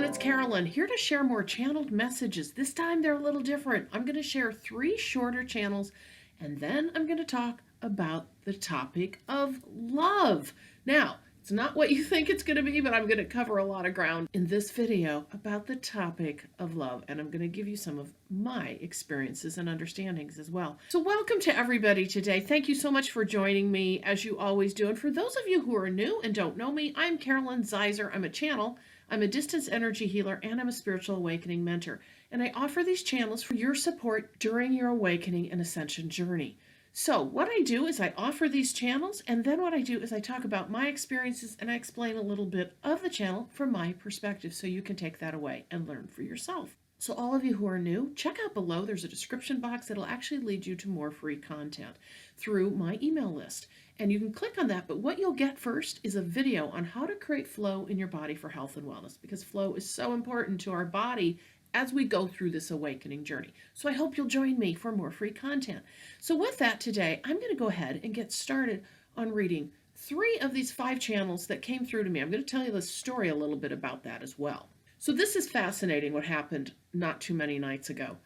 everyone, it's Carolyn, here to share more channeled messages. This time they're a little different. I'm going to share 3 shorter channels, and then I'm going to talk about the topic of love. Now, it's not what you think it's going to be, but I'm going to cover a lot of ground in this video about the topic of love, and I'm going to give you some of my experiences and understandings as well. So welcome to everybody today. Thank you so much for joining me, as you always do. And for those of you who are new and don't know me, I'm Carolyn Zaiser. I'm a channel. I'm a distance energy healer, and I'm a spiritual awakening mentor. And I offer these channels for your support during your awakening and ascension journey. So what I do is I offer these channels, and then what I do is I talk about my experiences and I explain a little bit of the channel from my perspective so you can take that away and learn for yourself. So all of you who are new, check out below. There's a description box that'll actually lead you to more free content through my email list. And you can click on that, but what you'll get first is a video on how to create flow in your body for health and wellness, because flow is so important to our body as we go through this awakening journey. So I hope you'll join me for more free content. So with that today, I'm going to go ahead and get started on reading 3 of these 5 channels that came through to me. I'm going to tell you the story a little bit about that as well. So this is fascinating, what happened not too many nights ago.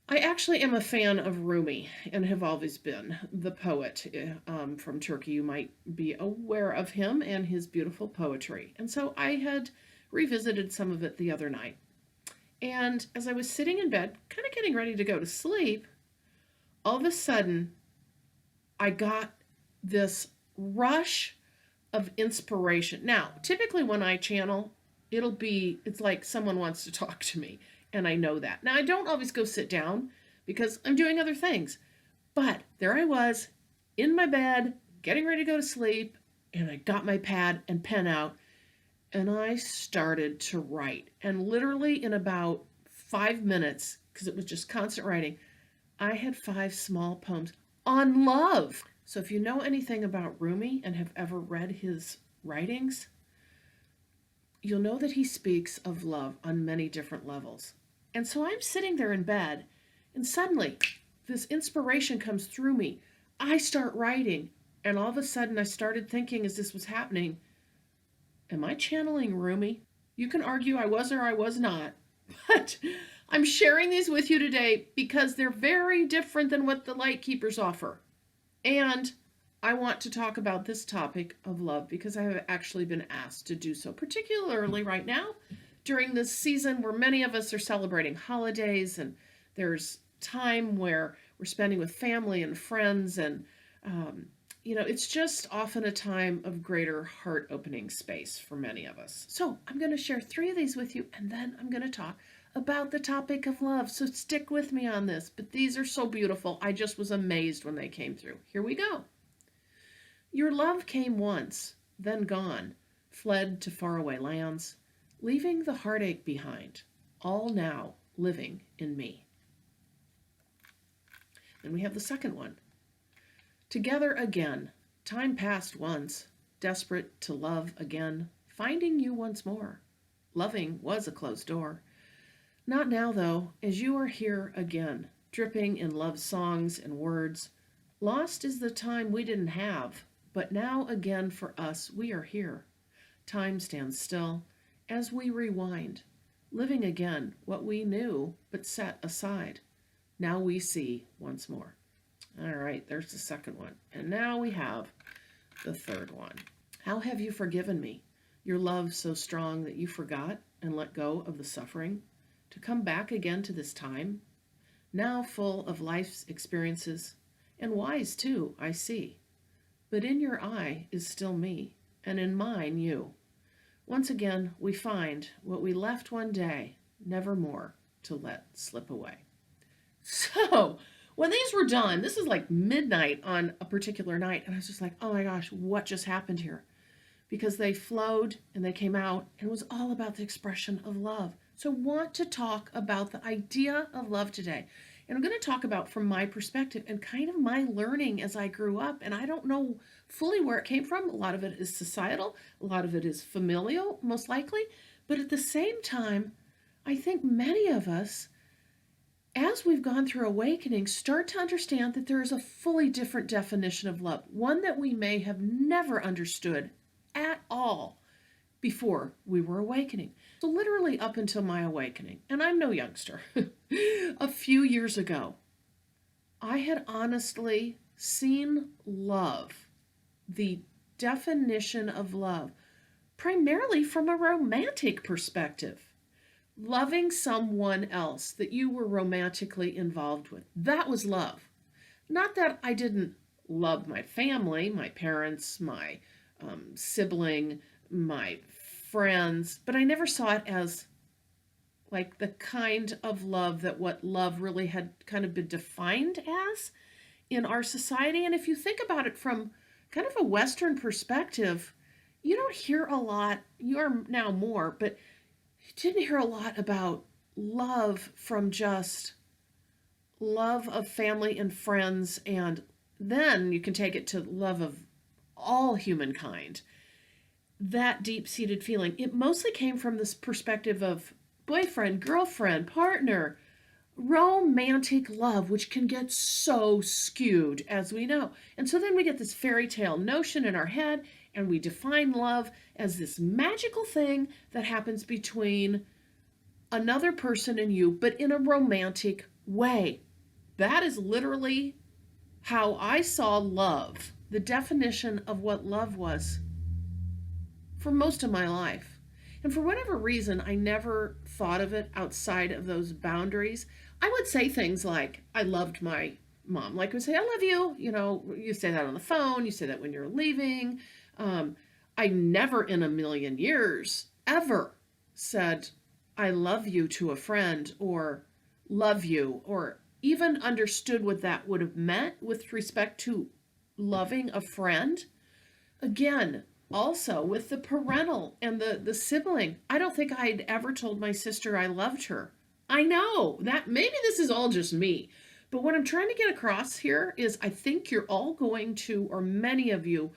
I actually am a fan of Rumi and have always been, the poet from Turkey. You might be aware of him and his beautiful poetry. And so I had revisited some of it the other night. And as I was sitting in bed, kind of getting ready to go to sleep, all of a sudden, I got this rush of inspiration. Now, typically when I channel, it's like someone wants to talk to me, and I know that. Now, I don't always go sit down because I'm doing other things, but there I was in my bed, getting ready to go to sleep, and I got my pad and pen out, and I started to write. And literally in about 5 minutes, because it was just constant writing, I had 5 small poems on love. So if you know anything about Rumi and have ever read his writings, you'll know that he speaks of love on many different levels. And so I'm sitting there in bed, and suddenly this inspiration comes through me. I start writing, and all of a sudden I started thinking as this was happening, am I channeling Rumi? You can argue I was or I was not, but I'm sharing these with you today because they're very different than what the light keepers offer. And I want to talk about this topic of love because I have actually been asked to do so, particularly right now during this season where many of us are celebrating holidays, and there's time where we're spending with family and friends, and it's just often a time of greater heart-opening space for many of us. So I'm going to share 3 of these with you, and then I'm going to talk about the topic of love. So stick with me on this, but these are so beautiful. I just was amazed when they came through. Here we go. Your love came once, then gone, fled to faraway lands, leaving the heartache behind, all now living in me. Then we have the second one. Together again, time passed once, desperate to love again, finding you once more. Loving was a closed door. Not now, though, as you are here again, dripping in love songs and words. Lost is the time we didn't have, but now again for us we are here. Time stands still as we rewind, living again what we knew but set aside. Now we see once more. All right, there's the second one. And now we have the third one. How have you forgiven me? Your love so strong that you forgot and let go of the suffering to come back again to this time, now full of life's experiences, and wise too, I see. But in your eye is still me, and in mine you. Once again we find what we left one day, never more to let slip away. So when these were done, this is like midnight on a particular night, and I was just like, oh my gosh, what just happened here? Because they flowed and they came out, and it was all about the expression of love. So I want to talk about the idea of love today. And I'm going to talk about from my perspective and kind of my learning as I grew up. And I don't know fully where it came from. A lot of it is societal. A lot of it is familial, most likely. But at the same time, I think many of us, as we've gone through awakening, start to understand that there is a fully different definition of love, one that we may have never understood at all before we were awakening. So, literally up until my awakening, and I'm no youngster, a few years ago, I had honestly seen love, the definition of love, primarily from a romantic perspective. Loving someone else that you were romantically involved with. That was love. Not that I didn't love my family, my parents, my sibling, my friends, but I never saw it as like the kind of love that what love really had kind of been defined as in our society. And if you think about it from kind of a Western perspective, you don't hear a lot, you are now more, but you didn't hear a lot about love from just love of family and friends, and then you can take it to love of all humankind. That deep-seated feeling, it mostly came from this perspective of boyfriend, girlfriend, partner, romantic love, which can get so skewed, as we know. And so then we get this fairy tale notion in our head, and we define love as this magical thing that happens between another person and you, but in a romantic way. That is literally how I saw love, the definition of what love was for most of my life. And for whatever reason, I never thought of it outside of those boundaries. I would say things like, I loved my mom. Like I would say, I love you. You know, you say that on the phone. You say that when you're leaving. I never in a million years ever said, I love you to a friend, or love you, or even understood what that would have meant with respect to loving a friend. Again, also with the parental and the sibling, I don't think I'd ever told my sister I loved her. I know that maybe this is all just me, but what I'm trying to get across here is I think you're all going to, or many of you,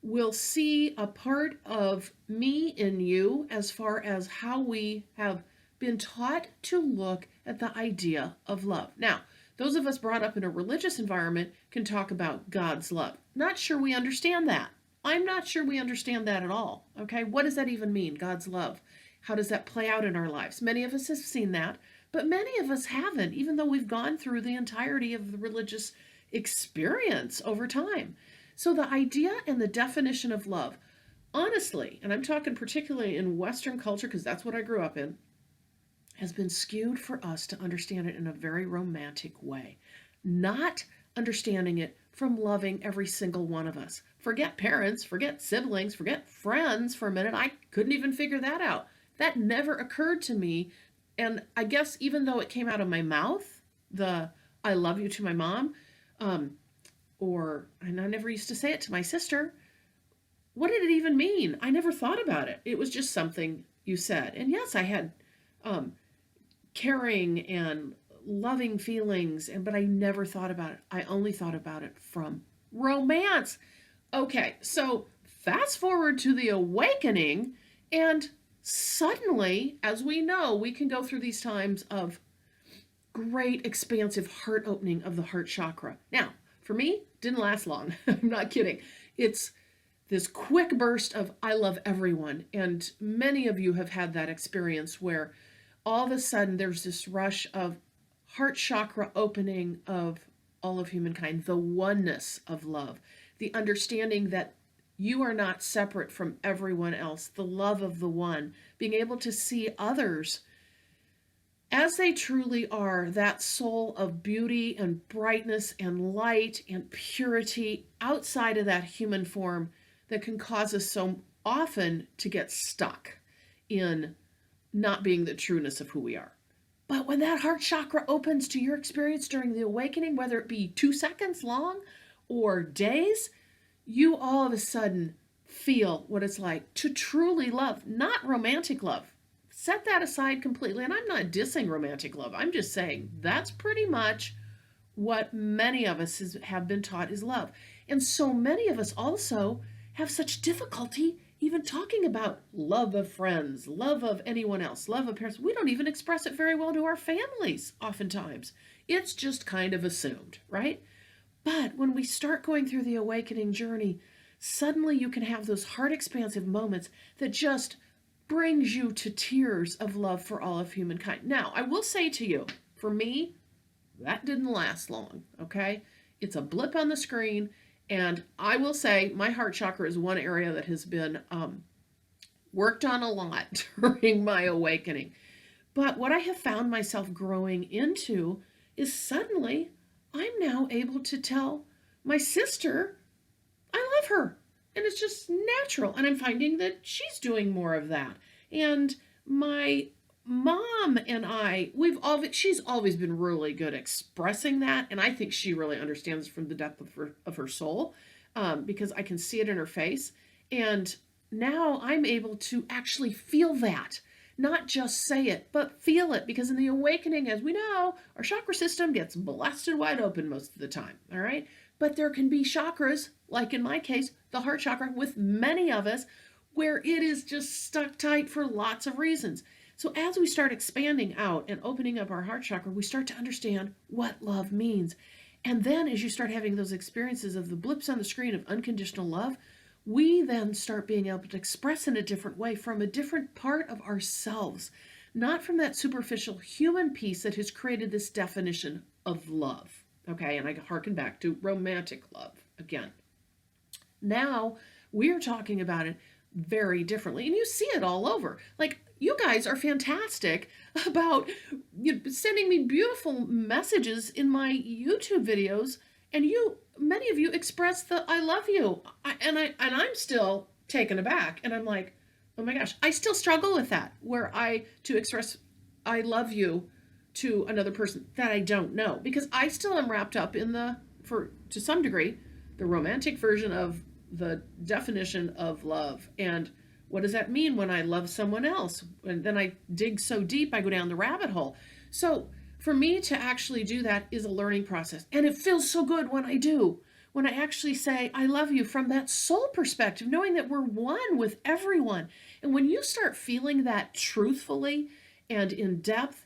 will see a part of me in you as far as how we have been taught to look at the idea of love. Now, those of us brought up in a religious environment can talk about God's love. Not sure we understand that. I'm not sure we understand that at all. Okay, what does that even mean, God's love? How does that play out in our lives? Many of us have seen that, but many of us haven't, even though we've gone through the entirety of the religious experience over time. So the idea and the definition of love, honestly, and I'm talking particularly in Western culture because that's what I grew up in, has been skewed for us to understand it in a very romantic way, not understanding it from loving every single one of us. Forget parents, forget siblings, forget friends for a minute. I couldn't even figure that out. That never occurred to me. And I guess even though it came out of my mouth, the I love you to my mom, and I never used to say it to my sister, what did it even mean? I never thought about it. It was just something you said. And yes, I had caring and loving feelings, but I never thought about it. I only thought about it from romance. Okay, so fast forward to the awakening, and suddenly, as we know, we can go through these times of great expansive heart opening of the heart chakra. Now, for me, didn't last long. I'm not kidding. It's this quick burst of I love everyone, and many of you have had that experience where all of a sudden there's this rush of heart chakra opening of all of humankind, the oneness of love, the understanding that you are not separate from everyone else, the love of the one, being able to see others as they truly are, that soul of beauty and brightness and light and purity outside of that human form that can cause us so often to get stuck in not being the trueness of who we are. But when that heart chakra opens to your experience during the awakening, whether it be 2 seconds long or days, you all of a sudden feel what it's like to truly love, not romantic love. Set that aside completely. And I'm not dissing romantic love. I'm just saying that's pretty much what many of us have been taught is love. And so many of us also have such difficulty even talking about love of friends, love of anyone else, love of parents. We don't even express it very well to our families oftentimes. It's just kind of assumed, right? But when we start going through the awakening journey, suddenly you can have those heart expansive moments that just brings you to tears of love for all of humankind. Now, I will say to you, for me, that didn't last long, okay? It's a blip on the screen, and I will say my heart chakra is one area that has been worked on a lot during my awakening. But what I have found myself growing into is suddenly I'm now able to tell my sister I love her. And it's just natural. And I'm finding that she's doing more of that. And my mom and she's always been really good expressing that. And I think she really understands from the depth of her soul, because I can see it in her face. And now I'm able to actually feel that, not just say it, but feel it. Because in the awakening, as we know, our chakra system gets blasted wide open most of the time. All right. But there can be chakras, like in my case, the heart chakra, with many of us, where it is just stuck tight for lots of reasons. So as we start expanding out and opening up our heart chakra, we start to understand what love means. And then as you start having those experiences of the blips on the screen of unconditional love, we then start being able to express in a different way from a different part of ourselves, not from that superficial human piece that has created this definition of love. Okay, and I harken back to romantic love again. Now we're talking about it very differently, and you see it all over. Like, you guys are fantastic about sending me beautiful messages in my YouTube videos, and many of you express the I love you, and I'm still taken aback, and I'm like, oh my gosh, I still struggle with that, where to express I love you to another person that I don't know, because I still am wrapped up in to some degree, the romantic version of the definition of love. And what does that mean when I love someone else? And then I dig so deep, I go down the rabbit hole. So for me to actually do that is a learning process. And it feels so good when I do. When I actually say, I love you from that soul perspective, knowing that we're one with everyone. And when you start feeling that truthfully and in depth,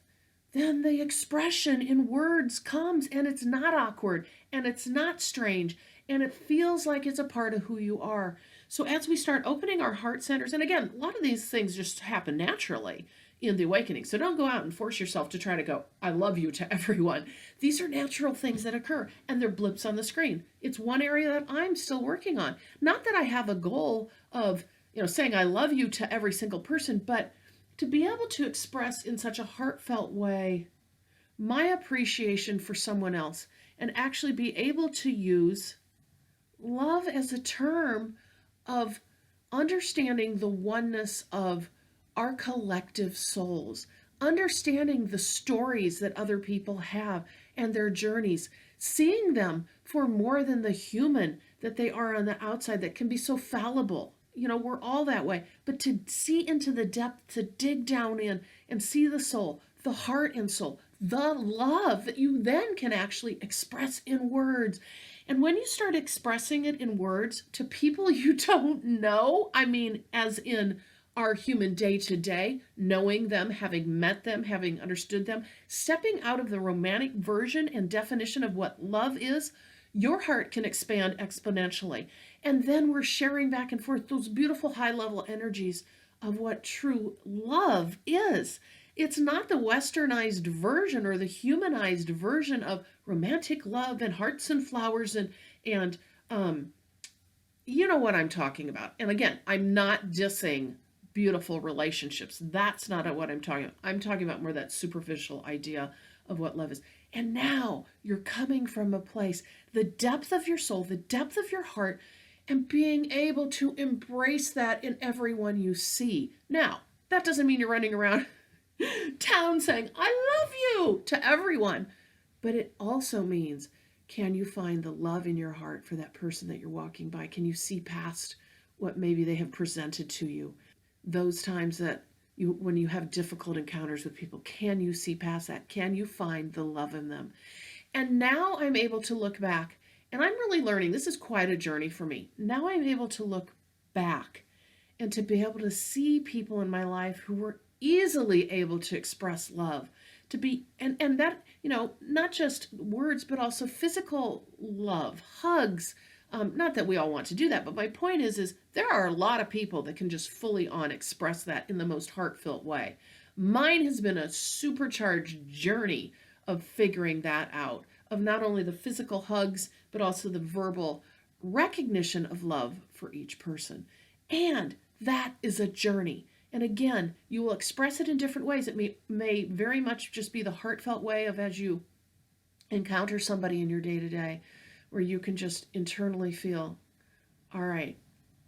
then the expression in words comes, and it's not awkward, and it's not strange, and it feels like it's a part of who you are. So as we start opening our heart centers, and again, a lot of these things just happen naturally in the awakening. So don't go out and force yourself to try to go, I love you to everyone. These are natural things that occur, and they're blips on the screen. It's one area that I'm still working on. Not that I have a goal of, saying I love you to every single person, but to be able to express in such a heartfelt way my appreciation for someone else, and actually be able to use love as a term of understanding the oneness of our collective souls, understanding the stories that other people have and their journeys, seeing them for more than the human that they are on the outside that can be so fallible. We're all that way. But to see into the depth, to dig down in and see the soul, the heart and soul, the love that you then can actually express in words. And when you start expressing it in words to people you don't know, I mean, as in our human day to day, knowing them, having met them, having understood them, stepping out of the romantic version and definition of what love is, your heart can expand exponentially. And then we're sharing back and forth those beautiful high level energies of what true love is. It's not the westernized version or the humanized version of romantic love and hearts and flowers and you know what I'm talking about. And again, I'm not dissing beautiful relationships. That's not what I'm talking about. I'm talking about more that superficial idea of what love is. And now you're coming from a place, the depth of your soul, the depth of your heart, and being able to embrace that in everyone you see. Now, that doesn't mean you're running around town saying, I love you to everyone. But it also means, can you find the love in your heart for that person that you're walking by? Can you see past what maybe they have presented to you? Those times that when you have difficult encounters with people, can you see past that? Can you find the love in them? And now I'm able to look back, and I'm really learning. This is quite a journey for me. Now I'm able to look back and to be able to see people in my life who were easily able to express love, to be, and that, not just words, but also physical love, hugs, Not that we all want to do that, but my point is there are a lot of people that can just fully on express that in the most heartfelt way. Mine has been a supercharged journey of figuring that out, of not only the physical hugs, but also the verbal recognition of love for each person. And that is a journey. And again, you will express it in different ways. It may very much just be the heartfelt way of as you encounter somebody in your day to day, where you can just internally feel, all right,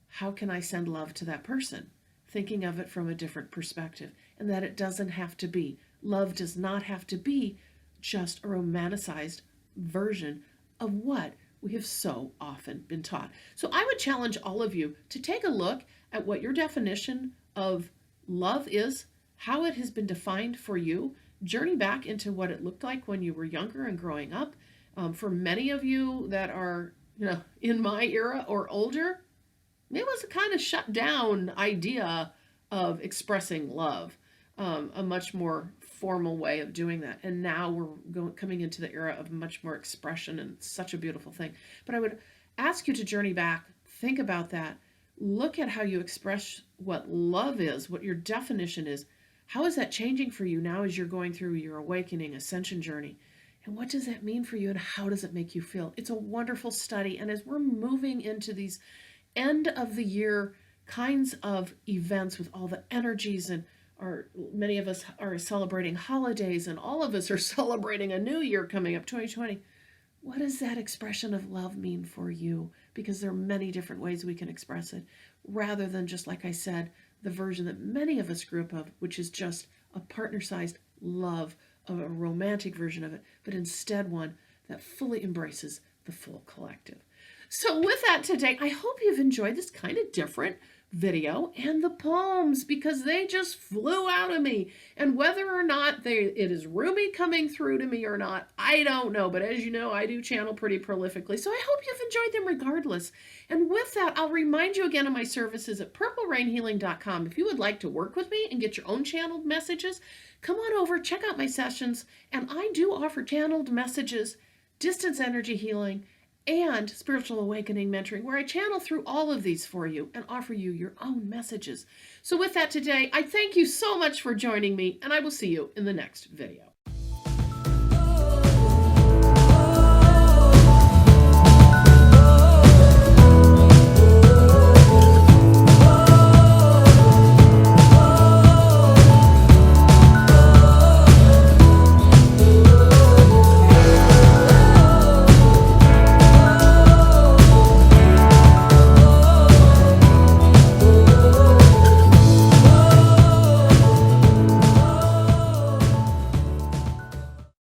how can I send love to that person? Thinking of it from a different perspective, and that it doesn't have to be. Love does not have to be just a romanticized version of what we have so often been taught. So I would challenge all of you to take a look at what your definition of love is, how it has been defined for you, journey back into what it looked like when you were younger and growing up. For many of you that are, in my era or older, it was a kind of shut down idea of expressing love, a much more formal way of doing that. And now we're coming into the era of much more expression, and it's such a beautiful thing. But I would ask you to journey back, think about that, look at how you express what love is, what your definition is. How is that changing for you now as you're going through your awakening ascension journey? And what does that mean for you, and how does it make you feel? It's a wonderful study. And as we're moving into these end of the year kinds of events with all the energies, and many of us are celebrating holidays, and all of us are celebrating a new year coming up, 2020. What does that expression of love mean for you? Because there are many different ways we can express it, rather than just, like I said, the version that many of us grew up of, which is just a partner-sized love, of a romantic version of it, but instead one that fully embraces the full collective. So with that today, I hope you've enjoyed this kind of different video and the poems, because they just flew out of me. And whether or not it is Rumi coming through to me or not, I don't know. But as you know, I do channel pretty prolifically. So I hope you've enjoyed them regardless. And with that, I'll remind you again of my services at purplerainhealing.com. If you would like to work with me and get your own channeled messages, come on over, check out my sessions. And I do offer channeled messages, distance energy healing, and spiritual awakening mentoring, where I channel through all of these for you and offer you your own messages. So with that today, I thank you so much for joining me, and I will see you in the next video.